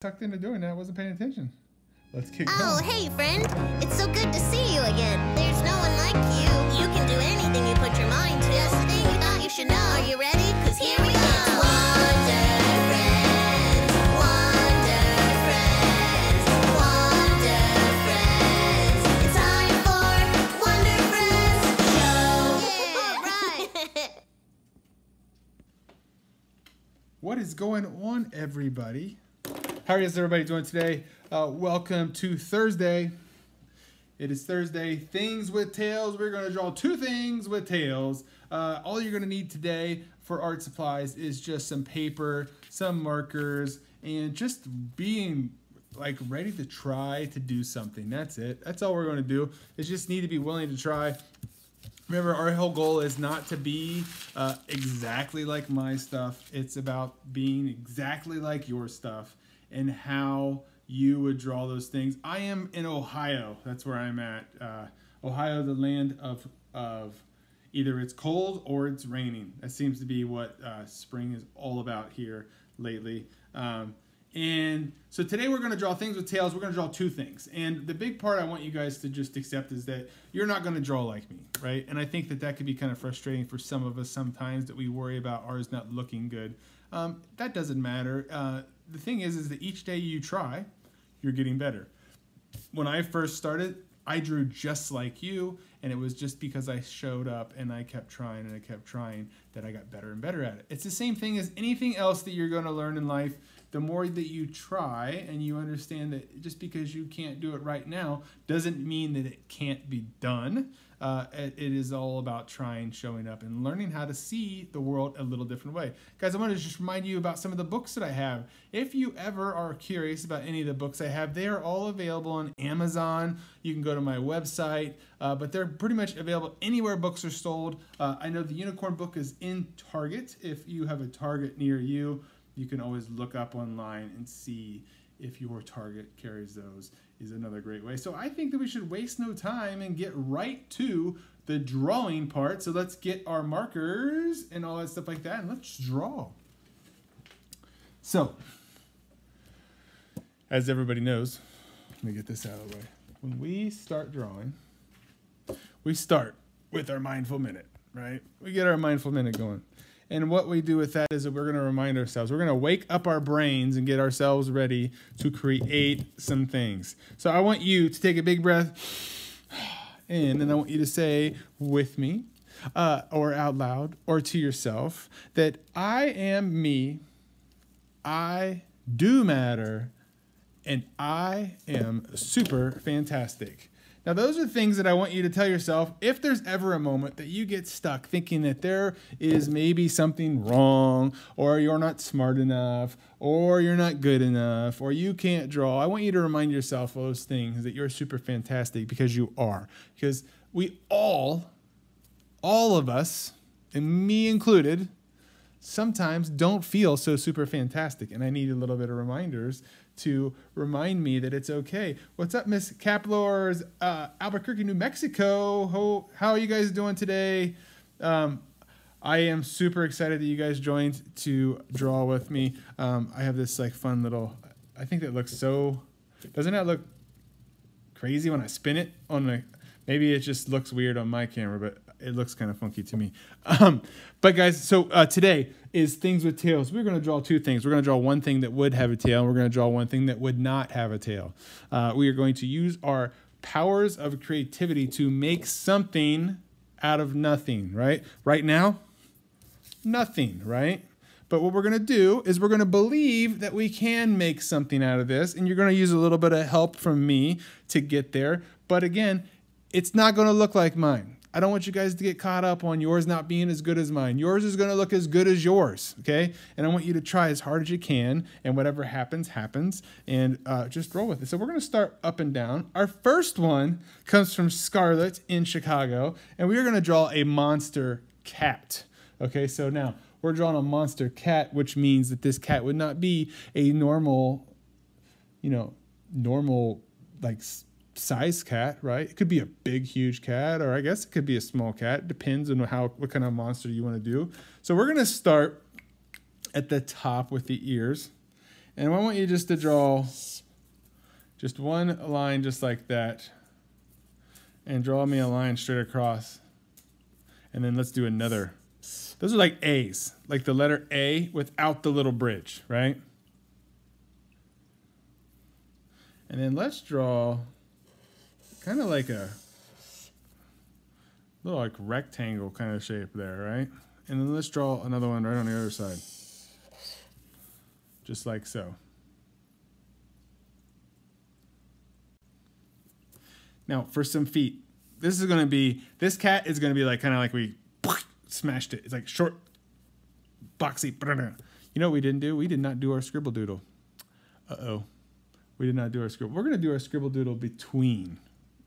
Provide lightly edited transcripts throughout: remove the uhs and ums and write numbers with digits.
Tucked into doing that, wasn't paying attention. Let's keep going. Oh, hey, friend. It's so good to see you again. There's no one like you. You can do anything you put your mind to. Just the thing we thought you should know. Are you ready? Because here we go. Wonder Friends, Wonder Friends, Wonder Friends. It's time for Wonder Friends Show. Yeah, right. What is going on, everybody? How is everybody doing today? Welcome to Thursday. It is Thursday. Things with tails. We're going to draw two things with tails. All you're going to need today for art supplies is just some paper, some markers, and just being like ready to try to do something. That's it. That's all we're going to do. Is just need to be willing to try. Remember, our whole goal is not to be exactly like my stuff. It's about being exactly like your stuff and how you would draw those things. I am in Ohio. That's where I'm at. Ohio, the land of either it's cold or it's raining. That seems to be what spring is all about here lately. And so today we're going to draw things with tails. We're going to draw two things. And the big part I want you guys to just accept is that you're not going to draw like me, right? And I think that that could be kind of frustrating for some of us sometimes, that we worry about ours not looking good. That doesn't matter. The thing is that each day you try, you're getting better. When I first started, I drew just like you, and it was just because I showed up and I kept trying and I kept trying that I got better and better at it. It's the same thing as anything else that you're going to learn in life. The more that you try and you understand that just because you can't do it right now doesn't mean that it can't be done. It is all about trying, showing up, and learning how to see the world a little different way. Guys, I want to just remind you about some of the books that I have. If you ever are curious about any of the books I have, they are all available on Amazon. You can go to my website, but they're pretty much available anywhere books are sold. I know the Unicorn book is in Target. If you have a Target near you, you can always look up online and see if your Target carries those. Is another great way. So I think that we should waste no time and get right to the drawing part. So let's get our markers and all that stuff like that, and let's draw. So, as everybody knows, let me get this out of the way. When we start drawing, we start with our mindful minute, right? We get our mindful minute going. And what we do with that is that we're going to remind ourselves. We're going to wake up our brains and get ourselves ready to create some things. So I want you to take a big breath in, and I want you to say with me or out loud or to yourself that I am me, I do matter, and I am super fantastic. Now, those are things that I want you to tell yourself if there's ever a moment that you get stuck thinking that there is maybe something wrong, or you're not smart enough, or you're not good enough, or you can't draw. I want you to remind yourself of those things, that you're super fantastic, because you are. Because we all of us, and me included, sometimes don't feel so super fantastic. And I need a little bit of reminders to remind me that it's okay. What's up, Miss Caplors, Albuquerque, New Mexico? How are you guys doing today? I am super excited that you guys joined to draw with me. I have this like fun little, I think that looks so, doesn't that look crazy when I spin it on the, maybe it just looks weird on my camera, but it looks kind of funky to me. But guys, so today is things with tails. We're going to draw two things. We're going to draw one thing that would have a tail, and we're going to draw one thing that would not have a tail. We are going to use our powers of creativity to make something out of nothing, right? Right now, nothing, right? But what we're going to do is we're going to believe that we can make something out of this, and you're going to use a little bit of help from me to get there. But again, it's not going to look like mine. I don't want you guys to get caught up on yours not being as good as mine. Yours is going to look as good as yours, okay? And I want you to try as hard as you can, and whatever happens, happens, and just roll with it. So we're going to start up and down. Our first one comes from Scarlett in Chicago, and we're going to draw a monster cat, okay? So now we're drawing a monster cat, which means that this cat would not be a normal, like size cat, right? It could be a big, huge cat, or I guess it could be a small cat. It depends on what kind of monster you want to do. So we're going to start at the top with the ears, And I want you just to draw just one line just like that. And draw me a line straight across. And then let's do another. Those are like A's, like the letter A without the little bridge, right? And then let's draw kind of like a little like rectangle kind of shape there, right? And then let's draw another one right on the other side. Just like so. Now for some feet, this cat is going to be like kind of like we smashed it. It's like short, boxy. You know what we didn't do? We did not do our Scribble Doodle. Uh-oh. We did not do our Scribble. We're going to do our Scribble Doodle between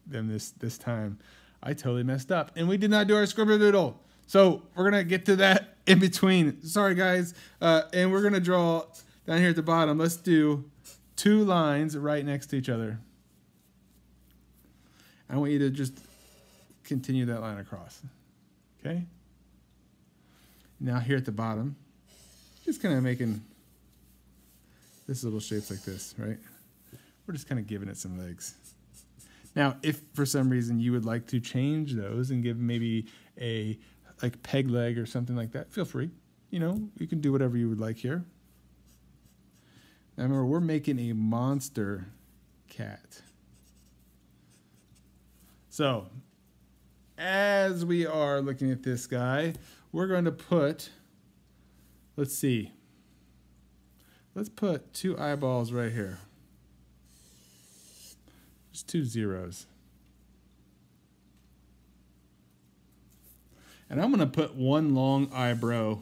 them this time. I totally messed up. And we did not do our Scribble Doodle. So we're going to get to that in between. Sorry, guys. And we're going to draw down here at the bottom. Let's do 2 lines right next to each other. I want you to just continue that line across. Okay? Now here at the bottom, just kind of making this little shapes like this, right? We're just kind of giving it some legs. Now, if for some reason you would like to change those and give maybe a like peg leg or something like that, feel free. You know, you can do whatever you would like here. Now remember, we're making a monster cat. So, as we are looking at this guy, we're going to put, let's see, let's put 2 eyeballs right here. Just 2 zeros. And I'm going to put 1 long eyebrow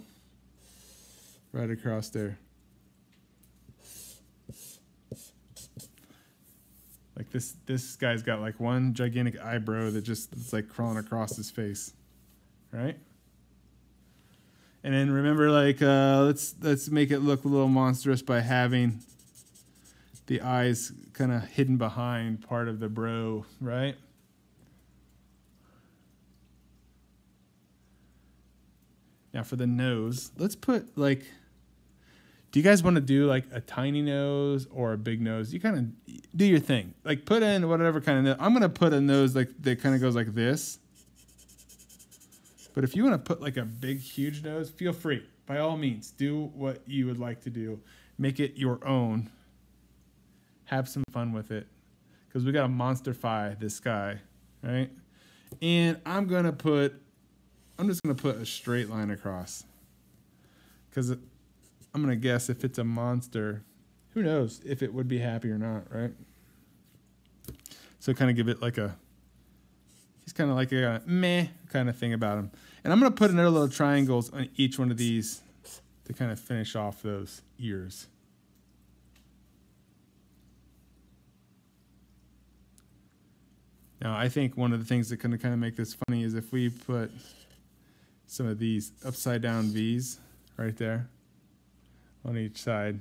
right across there. Like this guy's got like 1 gigantic eyebrow that just it's like crawling across his face, right? And then remember, like let's make it look a little monstrous by having the eyes kind of hidden behind part of the brow, right? Now for the nose, let's put like, do you guys want to do like a tiny nose or a big nose? You kind of do your thing. Like put in whatever kind of nose. I'm going to put a nose like that kind of goes like this. But if you want to put like a big, huge nose, feel free. By all means, do what you would like to do. Make it your own. Have some fun with it. Because we got to monsterify this guy, right? And I'm just going to put a straight line across. Because I'm going to guess if it's a monster, who knows if it would be happy or not, right? So kind of give it like he's kind of like a meh kind of thing about him. And I'm going to put another little triangles on each one of these to kind of finish off those ears. Now, I think one of the things that can kind of make this funny is if we put some of these upside down V's right there on each side.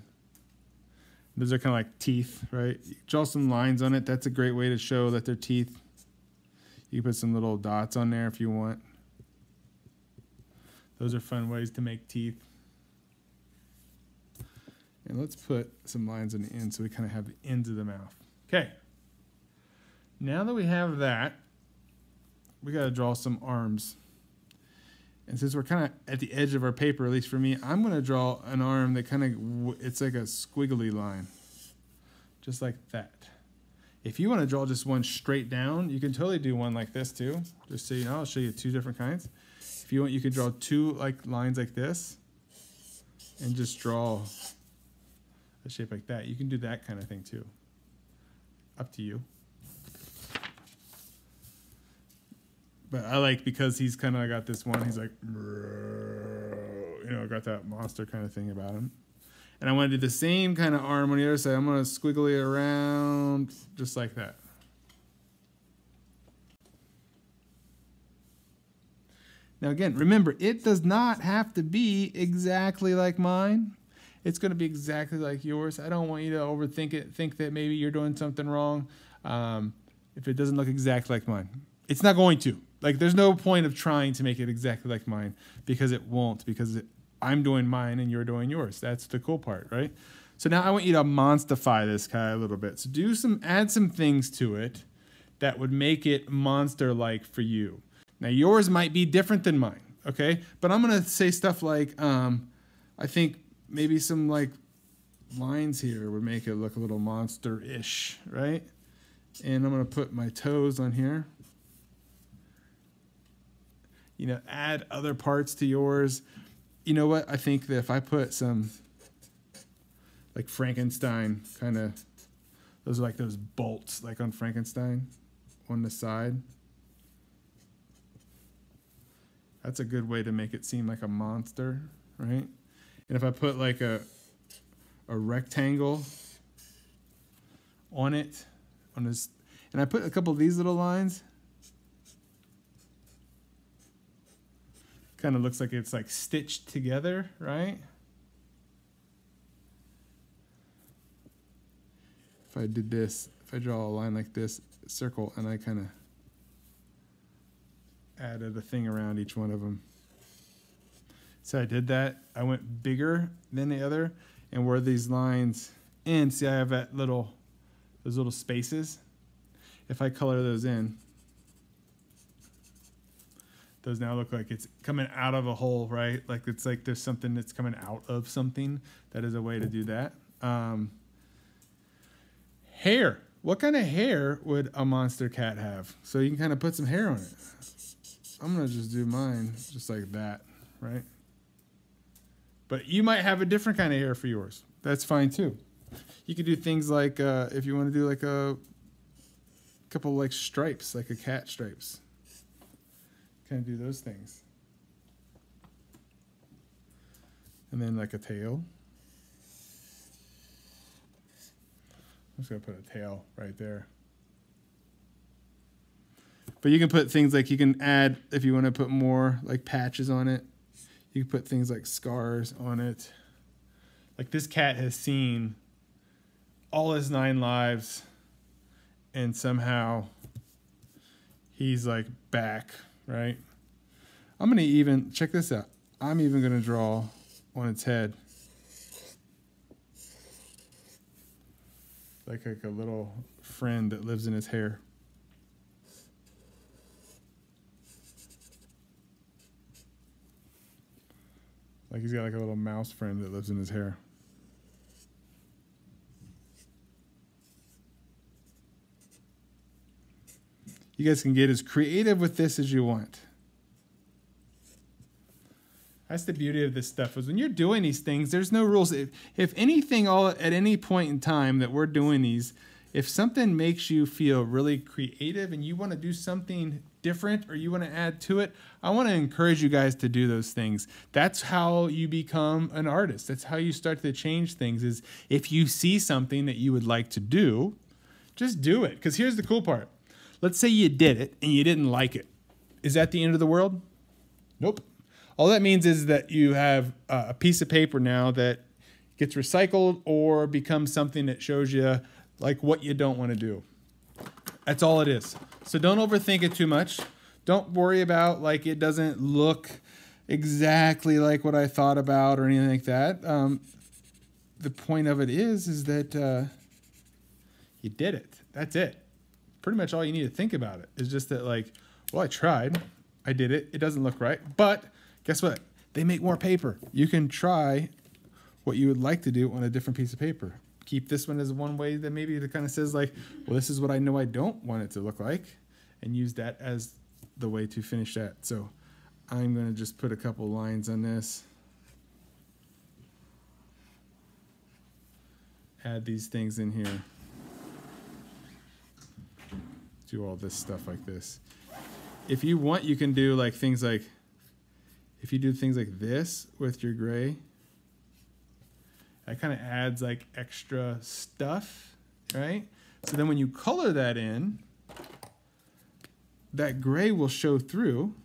Those are kind of like teeth, right? Draw some lines on it. That's a great way to show that they're teeth. You can put some little dots on there if you want. Those are fun ways to make teeth. And let's put some lines on the end so we kind of have the ends of the mouth. Okay. Now that we have that, we got to draw some arms. And since we're kind of at the edge of our paper, at least for me, I'm going to draw an arm that kind of, it's like a squiggly line. Just like that. If you want to draw just one straight down, you can totally do one like this too. Just so you know, I'll show you 2 different kinds. If you want, you can draw 2 like lines like this and just draw a shape like that. You can do that kind of thing too. Up to you. But I like, because he's kind of got this one, he's like, you know, got that monster kind of thing about him. And I want to do the same kind of arm on the other side. I'm going to squiggly it around just like that. Now again, remember, it does not have to be exactly like mine. It's going to be exactly like yours. I don't want you to overthink it, think that maybe you're doing something wrong if it doesn't look exactly like mine. It's not going to. Like, there's no point of trying to make it exactly like mine, because it won't, because I'm doing mine and you're doing yours. That's the cool part, right? So now I want you to monsterify this guy a little bit. So add some things to it that would make it monster-like for you. Now yours might be different than mine, okay? But I'm gonna say stuff like, I think maybe some like lines here would make it look a little monster-ish, right? And I'm gonna put my toes on here. You know, add other parts to yours. You know what? I think that if I put some like Frankenstein kind of, those are like those bolts like on Frankenstein on the side. That's a good way to make it seem like a monster, right? And if I put like a rectangle on it, on this, and I put a couple of these little lines, kind of looks like it's like stitched together, right? If I did this, if I draw a line like this, circle, and I kind of added a thing around each one of them. So I did that. I went bigger than the other, and where these lines end, see I have those little spaces. If I color those in, those now look like it's coming out of a hole, right? Like it's like there's something that's coming out of something. That is a way to do that. Hair. What kind of hair would a monster cat have? So you can kind of put some hair on it. I'm going to just do mine just like that, right? But you might have a different kind of hair for yours. That's fine too. You could do things like, if you want to do like a couple like stripes, like a cat stripes. Kind of do those things. And then like a tail. I'm just going to put a tail right there. But you can put things like, you can add, if you want to put more like patches on it, you can put things like scars on it. Like this cat has seen all his 9 lives and somehow he's like back, right? I'm going to even, check this out. I'm even going to draw on its head like a little friend that lives in his hair. Like he's got like a little mouse friend that lives in his hair. You guys can get as creative with this as you want. That's the beauty of this stuff, is when you're doing these things, there's no rules. If anything, at any point in time that we're doing these, if something makes you feel really creative and you want to do something different or you want to add to it, I want to encourage you guys to do those things. That's how you become an artist. That's how you start to change things, is if you see something that you would like to do, just do it. Because here's the cool part. Let's say you did it and you didn't like it. Is that the end of the world? Nope. All that means is that you have a piece of paper now that gets recycled or becomes something that shows you like what you don't want to do. That's all it is. So don't overthink it too much. Don't worry about like it doesn't look exactly like what I thought about or anything like that. The point of it is that you did it. That's it. Pretty much all you need to think about it is just that, like, well, I tried. I did it. It doesn't look right. But guess what? They make more paper. You can try what you would like to do on a different piece of paper. Keep this one as one way that maybe it kind of says like, well, this is what I know I don't want it to look like, and use that as the way to finish that. So I'm going to just put a couple lines on this. Add these things in here. Do all this stuff like this. If you want, you can do like things like, if you do things like this with your gray, that kind of adds like extra stuff, right? So then when you color that in, that gray will show through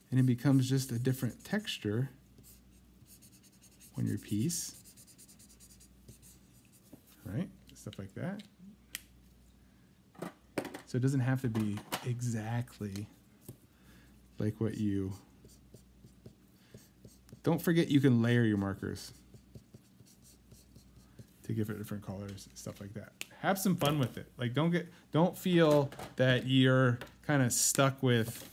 and it becomes just a different texture on your piece, right? Stuff like that. So it doesn't have to be exactly like what you... Don't forget you can layer your markers. give it different colors, stuff like that. Have some fun with it. Like don't feel that you're kind of stuck with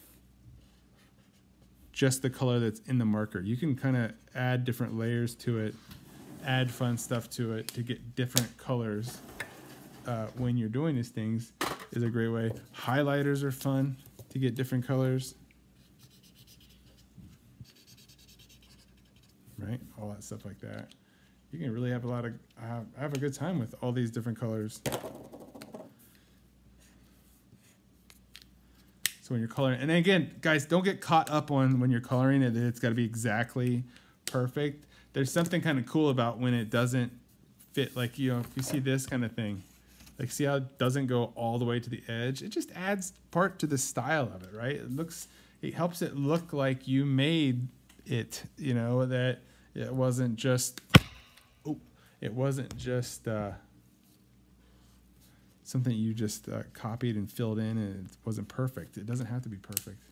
just the color that's in the marker. You can kind of add different layers to it, add fun stuff to it to get different colors when you're doing these things is a great way. Highlighters are fun to get different colors. Right? All that stuff like that. You can really have have a good time with all these different colors. So when you're coloring, and again, guys, don't get caught up on when you're coloring it, it's got to be exactly perfect. There's something kind of cool about when it doesn't fit, like, you know, if you see this kind of thing, like, see how it doesn't go all the way to the edge? It just adds part to the style of it, right? It helps it look like you made it, you know, that it wasn't just, something you just copied and filled in and it wasn't perfect. It doesn't have to be perfect.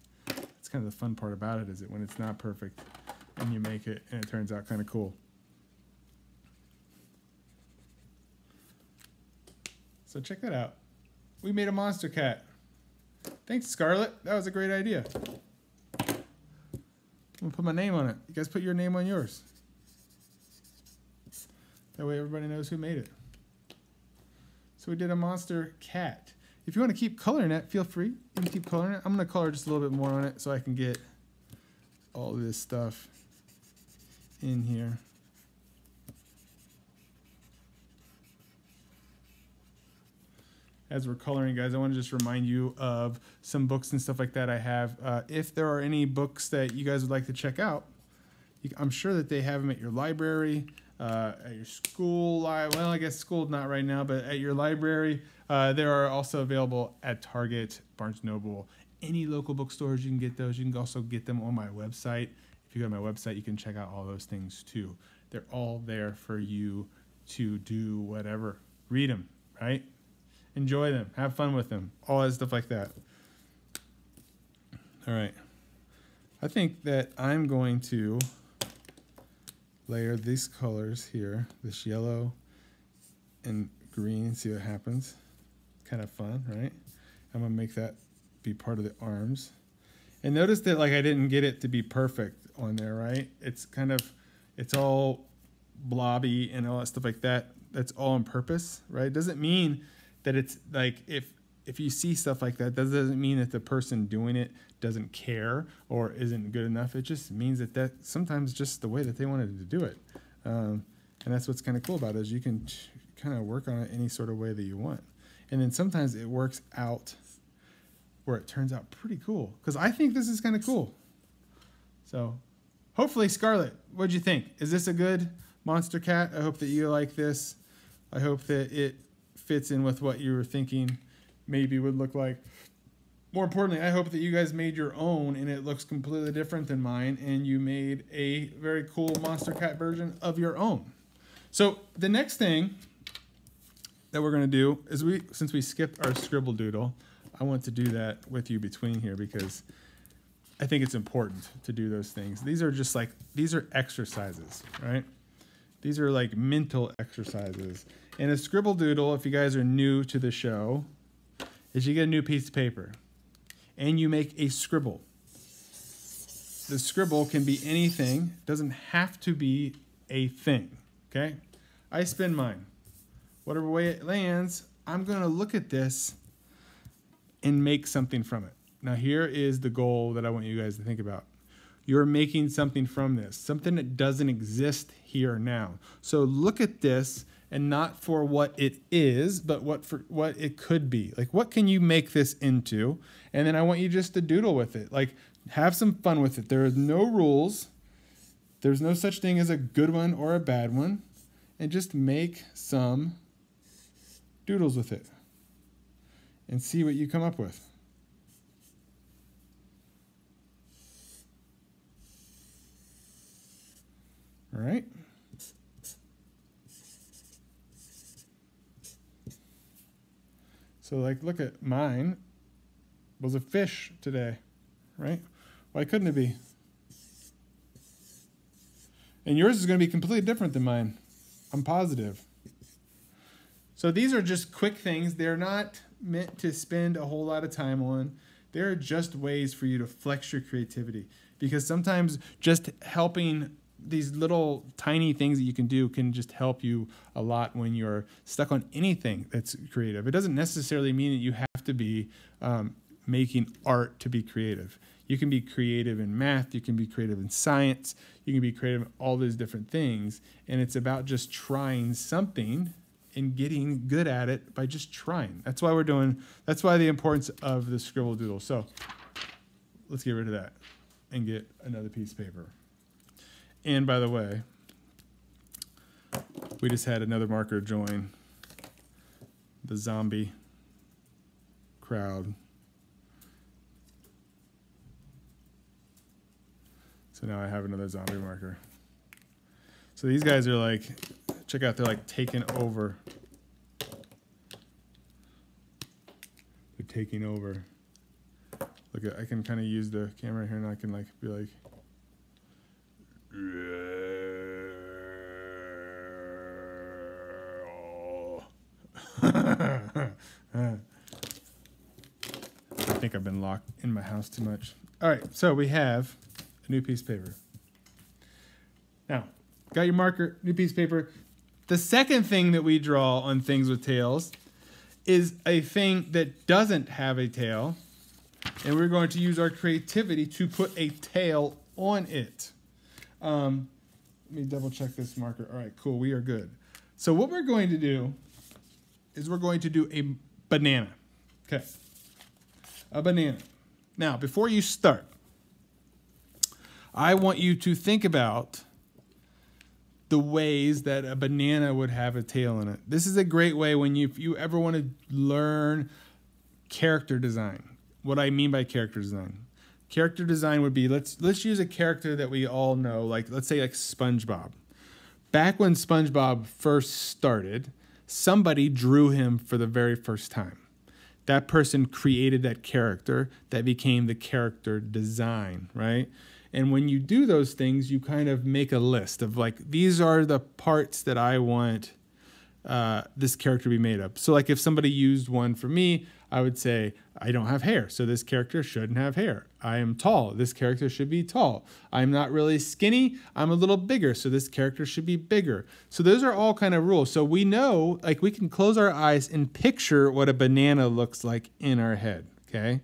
It's kind of the fun part about it, is that when it's not perfect and you make it and it turns out kind of cool. So check that out. We made a monster cat. Thanks, Scarlett. That was a great idea. I'm gonna put my name on it. You guys put your name on yours. That way everybody knows who made it. So we did a monster cat. If you want to keep coloring it, feel free. You can keep coloring it. I'm going to color just a little bit more on it so I can get all of this stuff in here. As we're coloring, guys, I want to just remind you of some books and stuff like that I have. If there are any books that you guys would like to check out, I'm sure that they have them at your library. At your school, well, I guess school not right now, but at your library. There are also available at Target, Barnes & Noble, any local bookstores. You can get those. You can also get them on my website. If you go to my website, you can check out all those things too. They're all there for you to do whatever. Read them, right? Enjoy them. Have fun with them. All that stuff like that. All right. I think that I'm going to layer these colors here, this yellow and green, and see what happens. Kind of fun, right? I'm gonna make that be part of the arms. And notice that, like, I didn't get it to be perfect on there, right? It's kind of, it's all blobby and all that stuff like that. That's all on purpose, right? It doesn't mean that it's like, if you see stuff like that, that doesn't mean that the person doing it doesn't care or isn't good enough. It just means that sometimes just the way that they wanted to do it. And that's what's kind of cool about it, is you can kind of work on it any sort of way that you want. And then sometimes it works out where it turns out pretty cool, because I think this is kind of cool. So hopefully, Scarlett, what'd you think? Is this a good monster cat? I hope that you like this. I hope that it fits in with what you were thinking maybe would look like. More importantly, I hope that you guys made your own and it looks completely different than mine, and you made a very cool monster cat version of your own. So the next thing that we're going to do is, since we skipped our Scribble Doodle, I want to do that with you between here, because I think it's important to do those things. These are just like, these are exercises, right? These are like mental exercises. And a Scribble Doodle, if you guys are new to the show, is you get a new piece of paper and you make a scribble. The scribble can be anything. It doesn't have to be a thing, okay? I spin mine. Whatever way it lands, I'm going to look at this and make something from it. Now, here is the goal that I want you guys to think about. You're making something from this, something that doesn't exist here now. So look at this, and not for what it is, but for what it could be. Like, what can you make this into? And then I want you just to doodle with it. Like, have some fun with it. There is no rules. There's no such thing as a good one or a bad one. And just make some doodles with it and see what you come up with. All right. So, like, look at mine. Was a fish today, right? Why couldn't it be? And yours is going to be completely different than mine. I'm positive. So these are just quick things. They're not meant to spend a whole lot of time on. They're just ways for you to flex your creativity, because sometimes just helping these little tiny things that you can do can just help you a lot when you're stuck on anything that's creative. It doesn't necessarily mean that you have to be making art to be creative. You can be creative in math, you can be creative in science, you can be creative in all those different things, and it's about just trying something and getting good at it by just trying. That's why that's why the importance of the Scribble Doodle. So let's get rid of that and get another piece of paper. And by the way, we just had another marker join the zombie crowd. So now I have another zombie marker. So these guys are like, check out, they're like taking over. They're taking over. Look at, I can kind of use the camera here and I can like be like, I think I've been locked in my house too much. All right, so we have a new piece of paper. Now, got your marker, new piece of paper. The second thing that we draw on things with tails is a thing that doesn't have a tail, and we're going to use our creativity to put a tail on it. Let me double check this marker. All right, cool, we are good. So what we're going to do is we're going to do a banana. Okay, a banana. Now, before you start, I want you to think about the ways that a banana would have a tail in it. This is a great way when if you ever want to learn character design. What I mean by character design. Character design would be, let's use a character that we all know, like let's say like SpongeBob. Back when SpongeBob first started, somebody drew him for the very first time. That person created that character that became the character design, right? And when you do those things, you kind of make a list of like, these are the parts that I want this character to be made of. So like if somebody used one for me, I would say, I don't have hair, so this character shouldn't have hair. I am tall, this character should be tall. I'm not really skinny, I'm a little bigger, so this character should be bigger. So those are all kind of rules. So we know, like we can close our eyes and picture what a banana looks like in our head, okay?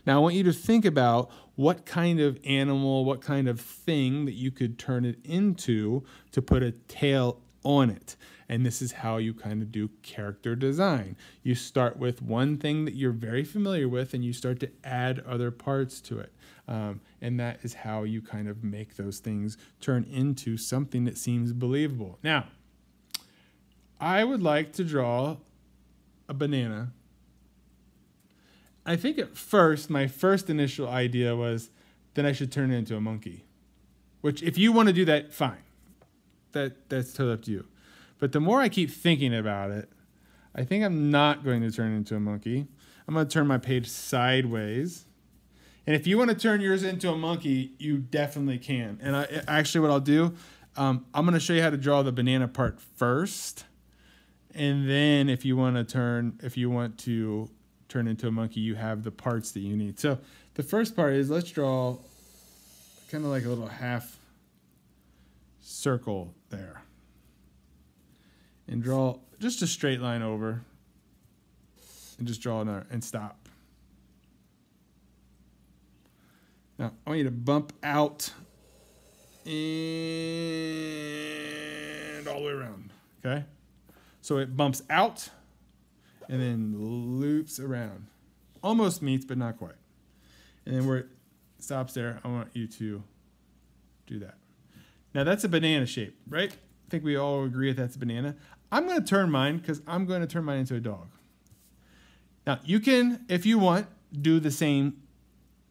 Now I want you to think about what kind of animal, what kind of thing that you could turn it into to put a tail on it. And this is how you kind of do character design. You start with one thing that you're very familiar with and you start to add other parts to it. And that is how you kind of make those things turn into something that seems believable. Now, I would like to draw a banana. I think at first, my first initial idea was then I should turn it into a monkey. Which if you want to do that, fine. That's totally up to you. But the more I keep thinking about it, I think I'm not going to turn it into a monkey. I'm going to turn my page sideways. And if you want to turn yours into a monkey, you definitely can. And actually what I'll do, I'm going to show you how to draw the banana part first. And then if you want to turn into a monkey, you have the parts that you need. So the first part is, let's draw kind of like a little half circle there. And draw just a straight line over. And just draw another and stop. Now, I want you to bump out and all the way around, okay? So it bumps out and then loops around. Almost meets, but not quite. And then where it stops there, I want you to do that. Now, that's a banana shape, right? I think we all agree that that's a banana. I'm going to turn mine because I'm going to turn mine into a dog. Now, you can, if you want, do the same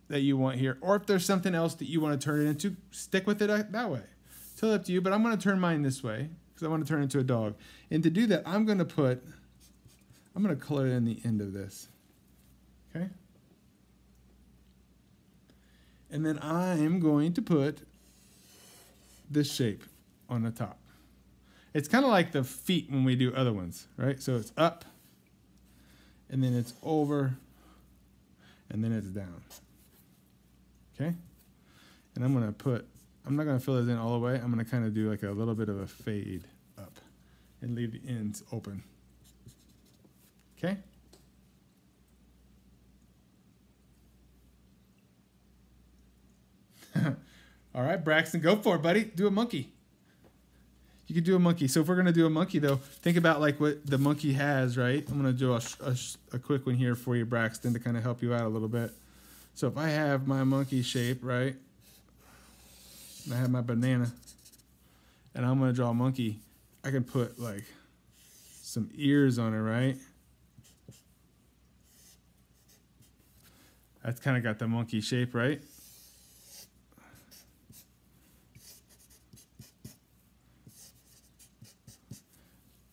that you want here. Or if there's something else that you want to turn it into, stick with it that way. It's totally up to you, but I'm going to turn mine this way because I want to turn it into a dog. And to do that, I'm going to color in the end of this. Okay? And then I'm going to put this shape on the top. It's kind of like the feet when we do other ones, right? So it's up, and then it's over, and then it's down. Okay? And I'm not going to fill this in all the way. I'm going to kind of do like a little bit of a fade up and leave the ends open. Okay? All right, Braxton, go for it, buddy. Do a monkey. You could do a monkey. So if we're going to do a monkey, though, think about like what the monkey has, right? I'm going to do a quick one here for you, Braxton, to kind of help you out a little bit. So if I have my monkey shape, right, and I have my banana, and I'm going to draw a monkey, I can put like some ears on it, right? That's kind of got the monkey shape, right?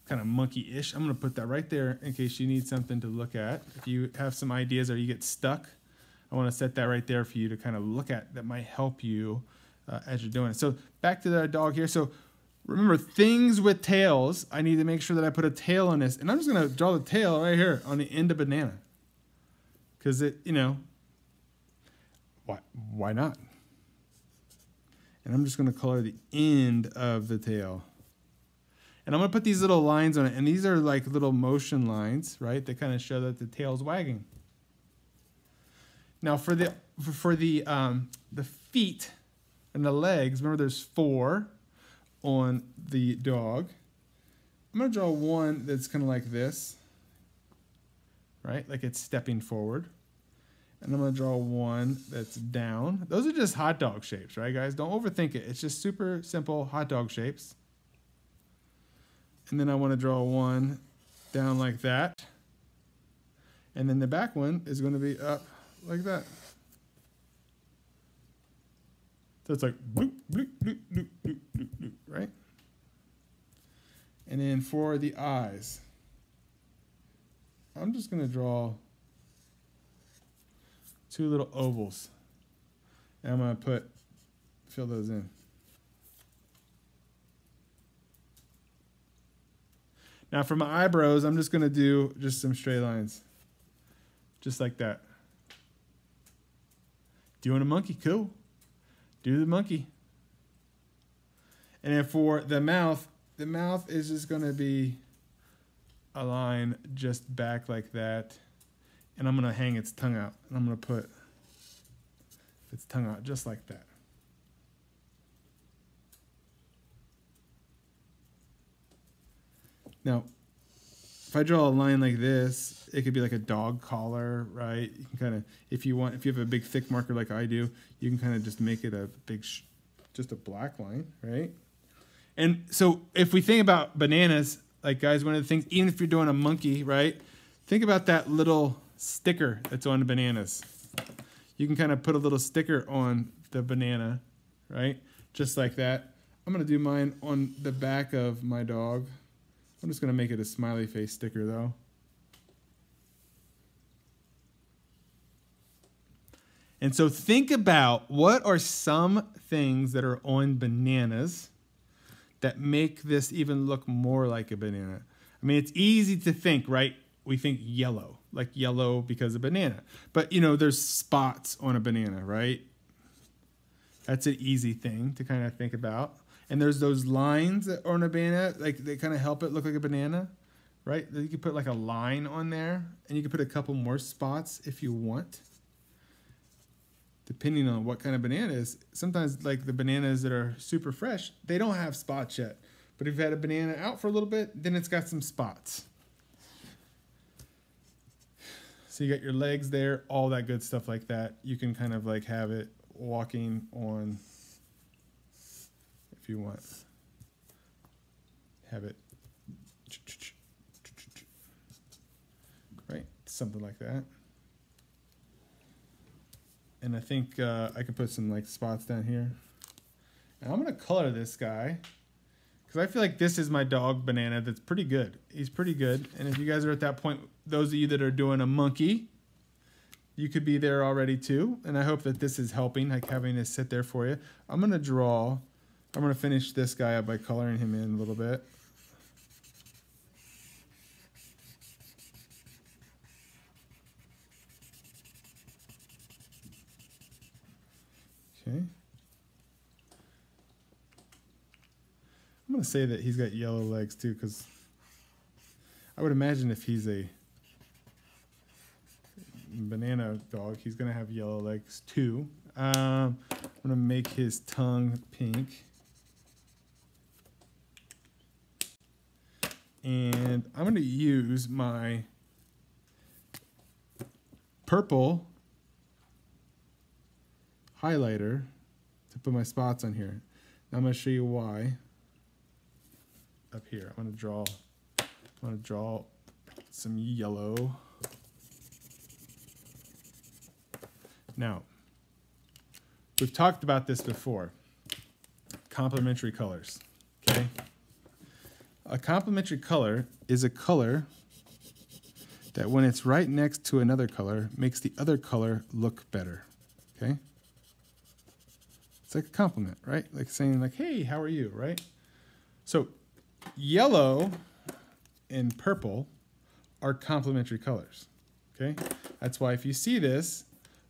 Kind of monkey-ish. I'm going to put that right there in case you need something to look at. If you have some ideas or you get stuck, I want to set that right there for you to kind of look at. That might help you as you're doing it. So back to the dog here. So remember, things with tails, I need to make sure that I put a tail on this. And I'm just going to draw the tail right here on the end of banana. Because it, you know, why not? And I'm just going to color the end of the tail. And I'm going to put these little lines on it. And these are like little motion lines, right? That kind of show that the tail's wagging. Now for the feet and the legs, remember there's 4 on the dog. I'm going to draw one that's kind of like this, right? Like it's stepping forward. And I'm going to draw one that's down. Those are just hot dog shapes, right, guys? Don't overthink it. It's just super simple hot dog shapes. And then I want to draw one down like that. And then the back one is going to be up like that. So it's like bloop, bloop, bloop, bloop, bloop, bloop, bloop, right? And then for the eyes, I'm just going to draw 2 little ovals. And I'm going to fill those in. Now for my eyebrows, I'm just going to do just some straight lines. Just like that. Doing a monkey, cool. Do the monkey. And then for the mouth is just going to be a line just back like that. And I'm going to hang its tongue out. And I'm going to put its tongue out just like that. Now, if I draw a line like this, it could be like a dog collar, right? You can kind of, if you have a big thick marker like I do, you can kind of just make it a big, just a black line, right? And so if we think about bananas, like guys, one of the things, even if you're doing a monkey, right? Think about that little sticker that's on the bananas. You can kind of put a little sticker on the banana, right? Just like that. I'm going to do mine on the back of my dog. I'm just going to make it a smiley face sticker, though. And so think about what are some things that are on bananas that make this even look more like a banana. I mean, it's easy to think, right? We think yellow, like yellow because of banana. But, you know, there's spots on a banana, right? That's an easy thing to kind of think about. And there's those lines that are on a banana, like they kind of help it look like a banana, right? You can put like a line on there, and you can put a couple more spots if you want, depending on what kind of banana it is. Sometimes like the bananas that are super fresh, they don't have spots yet. But if you've had a banana out for a little bit, then it's got some spots. So you got your legs there, all that good stuff like that. You can kind of like have it walking on, if you want. Have it, right? Something like that. And I think I can put some like spots down here. And I'm gonna color this guy because I feel like this is my dog banana that's pretty good. He's pretty good. And if you guys are at that point, those of you that are doing a monkey, you could be there already too. And I hope that this is helping, like having this sit there for you. I'm gonna finish this guy up by coloring him in a little bit. Okay. I'm going to say that he's got yellow legs too, because I would imagine if he's a banana dog, he's going to have yellow legs too. I'm going to make his tongue pink. And I'm going to use my purple highlighter to put my spots on here. Now I'm going to show you why up here. I'm going to draw some yellow. Now, we've talked about this before. Complementary colors, okay? A complementary color is a color that when it's right next to another color makes the other color look better, okay? It's like a compliment, right? Like saying like, hey, how are you, right? So yellow and purple are complementary colors, okay? That's why if you see this,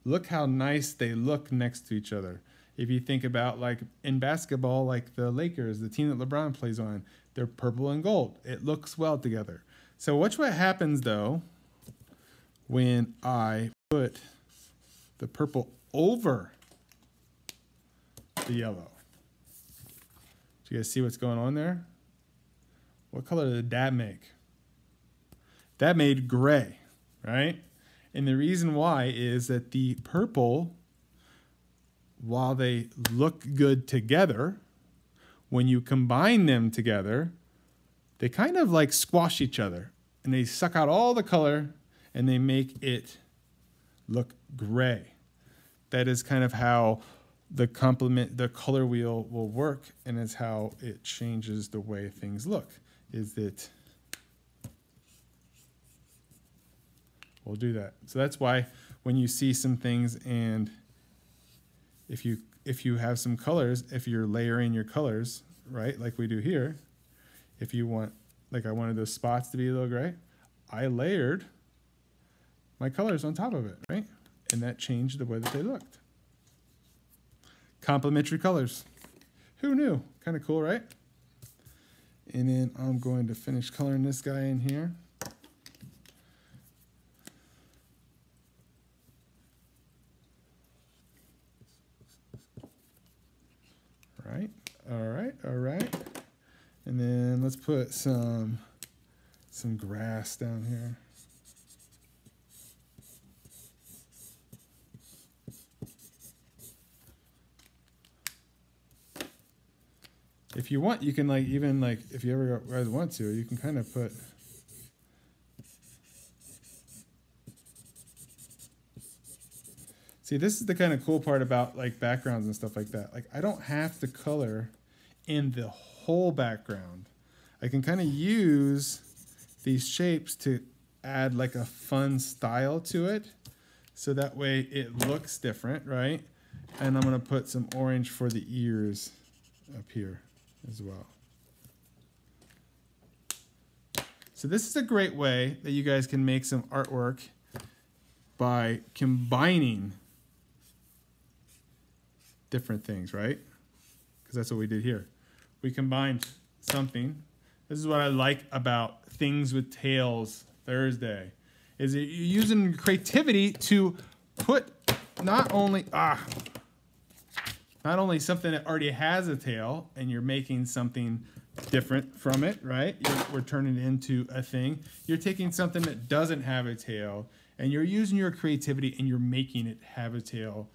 look how nice they look next to each other. If you think about like in basketball, like the Lakers, the team that LeBron plays on, they're purple and gold. It looks well together. So watch what happens though when I put the purple over the yellow. Do you guys see what's going on there? What color did that make? That made gray, right? And the reason why is that the purple, while they look good together, when you combine them together, they kind of like squash each other and they suck out all the color and they make it look gray. That is kind of how the color wheel will work, and it's how it changes the way things look. Is that we'll do that. So that's why when you see some things, and if you have some colors, if you're layering your colors, right, like we do here, if you want, like I wanted those spots to be a little gray, I layered my colors on top of it, right? And that changed the way that they looked. Complementary colors. Who knew? Kind of cool, right? And then I'm going to finish coloring this guy in here. Right, all right, all right. And then let's put some grass down here. If you want, you can like even like if you ever guys want to, you can kind of put see, this is the kind of cool part about like backgrounds and stuff like that. Like I don't have to color in the whole background. I can kind of use these shapes to add like a fun style to it. So that way it looks different, right? And I'm gonna put some orange for the ears up here as well. So this is a great way that you guys can make some artwork by combining different things, right? Because that's what we did here. We combined something. This is what I like about Things with Tails Thursday, is that you're using creativity to put not only something that already has a tail and you're making something different from it, right? We're turning it into a thing. You're taking something that doesn't have a tail and you're using your creativity and you're making it have a tail,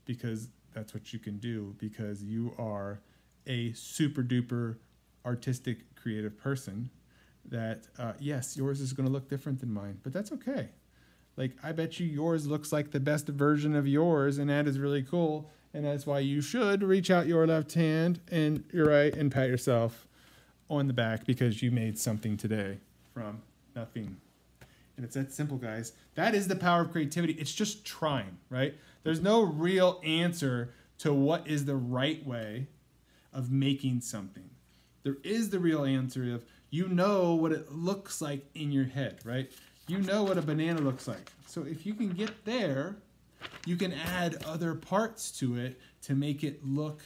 because that's what you can do, because you are a super duper artistic creative person that yes, yours is going to look different than mine, but that's okay. Like I bet you yours looks like the best version of yours, and that is really cool. And that's why you should reach out your left hand and your right and pat yourself on the back, because you made something today from nothing. And it's that simple, guys. That is the power of creativity. It's just trying, right? There's no real answer to what is the right way of making something. There is the real answer of, you know what it looks like in your head, right? You know what a banana looks like. So if you can get there, you can add other parts to it to make it look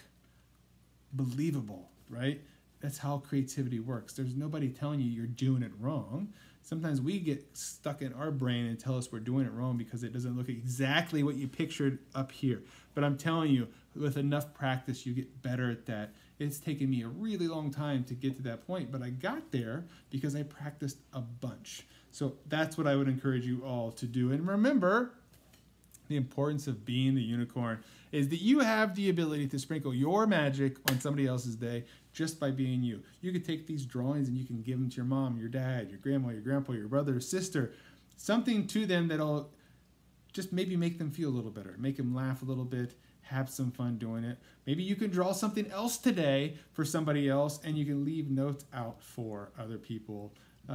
believable, right? That's how creativity works. There's nobody telling you you're doing it wrong. Sometimes we get stuck in our brain and tell us we're doing it wrong because it doesn't look exactly what you pictured up here. But I'm telling you, with enough practice, you get better at that. It's taken me a really long time to get to that point, but I got there because I practiced a bunch. So that's what I would encourage you all to do. And remember, the importance of being the unicorn is that you have the ability to sprinkle your magic on somebody else's day just by being you. You could take these drawings and you can give them to your mom, your dad, your grandma, your grandpa, your brother, or sister, something to them that'll just maybe make them feel a little better, make them laugh a little bit, have some fun doing it. Maybe you can draw something else today for somebody else, and you can leave notes out for other people.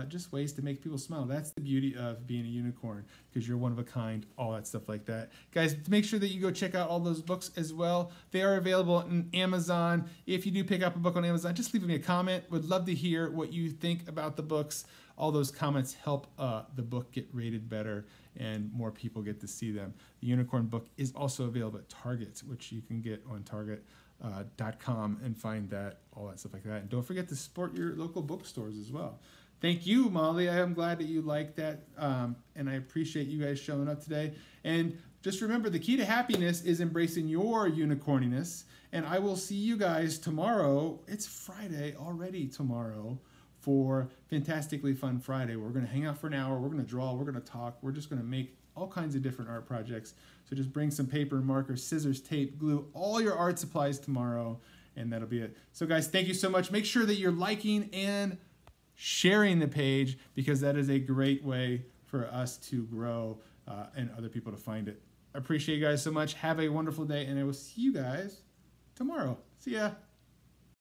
Just ways to make people smile. That's the beauty of being a unicorn, because you're one of a kind, all that stuff like that. Guys, make sure that you go check out all those books as well. They are available on Amazon. If you do pick up a book on Amazon, just leave me a comment. Would love to hear what you think about the books. All those comments help the book get rated better and more people get to see them. The Unicorn book is also available at Target, which you can get on Target.com and find that, all that stuff like that. And don't forget to support your local bookstores as well. Thank you, Molly. I am glad that you like that, and I appreciate you guys showing up today. And just remember, the key to happiness is embracing your unicorniness, and I will see you guys tomorrow. It's Friday already tomorrow for Fantastically Fun Friday. We're going to hang out for an hour. We're going to draw. We're going to talk. We're just going to make all kinds of different art projects. So just bring some paper, marker, scissors, tape, glue, all your art supplies tomorrow, and that'll be it. So, guys, thank you so much. Make sure that you're liking and sharing the page, because that is a great way for us to grow and other people to find it. I appreciate you guys so much. Have a wonderful day, and I will see you guys tomorrow. See ya.